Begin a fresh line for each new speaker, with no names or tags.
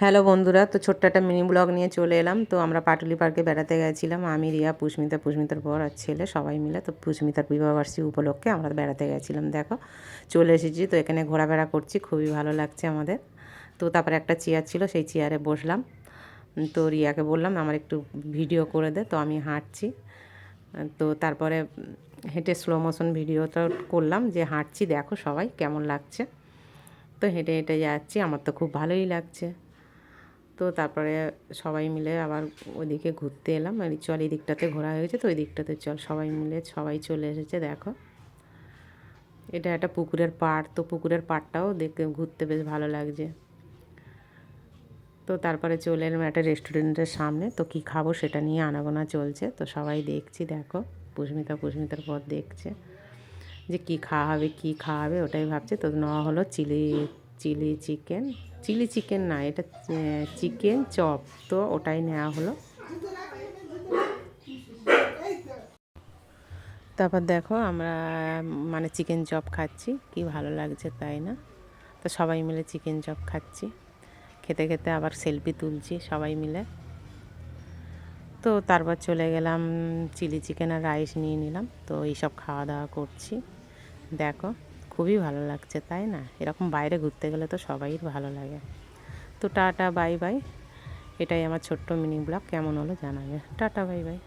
Hello বন্ধুরা, তো ছোট্ট একটা মিনি ব্লগ নিয়ে চলে এলাম। তো আমরা পাটুলি পার্কে বেড়াতে গেছিলাম, আমি, রিয়া, পুষ্মিতার বর আর ছেলে সবাই মিলে। তো পুষ্মিতার বিবাহবার্ষিকী উপলক্ষে আমরা বেড়াতে গেছিলাম। দেখো চলে এসেছি, তো এখানে ঘোরাফেরা করছি, খুবই ভালো লাগছে আমাদের। তো তারপরে একটা চেয়ার ছিল, সেই চেয়ারে বসলাম। তো রিয়াকে বললাম আমার একটু ভিডিও করে দে, তো আমি হাঁটছি। তো তারপরে হেঁটে স্লো মোশন ভিডিওটা করলাম যে হাঁটছি, দেখো সবাই কেমন লাগছে। তো হেঁটে হেঁটে যাচ্ছি, আমার তো খুব ভালোই লাগছে। তো তারপরে সবাই মিলে আবার ওইদিকে ঘুরতে এলাম, চল এই দিকটাতে ঘোরা হয়ে গেছে, তো ওই দিকটাতে চল, সবাই মিলে সবাই চলে এসেছে। দেখো এটা একটা পুকুরের পাড়, তো পুকুরের পাড়টাও দেখতে ঘুরতে বেশ ভালো লাগছে। তো তারপরে চলে এলাম একটা রেস্টুরেন্টের সামনে, তো কী খাবো সেটা নিয়ে আনাগোনা চলছে। তো সবাই দেখছি, দেখো পুষ্মিতার পর দেখছে যে কী খাওয়াবে ওটাই ভাবছে। তো নেওয়া হলো চিলি চিকেন না, এটা চিকেন চপ, তো ওটাই নেওয়া হলো। তারপর দেখো আমরা মানে চিকেন চপ খাচ্ছি, কি ভালো লাগছে তাই না। তো সবাই মিলে চিকেন চপ খাচ্ছি, খেতে খেতে আবার সেলফি তুলছি সবাই মিলে। তো তারপর চলে গেলাম চিলি চিকেন আর রাইস নিয়ে নিলাম, তো এইসব খাওয়া দাওয়া করছি। দেখো খুবই ভালো লাগছে তাই না, এরকম বাইরে ঘুরতে গেলে তো সবাইর ভালো লাগে। তো টাটা বাই বাই, এটাই আমার ছোট্ট মিনি ব্লগ, কেমন হলো জানাবে। Tata bye bye.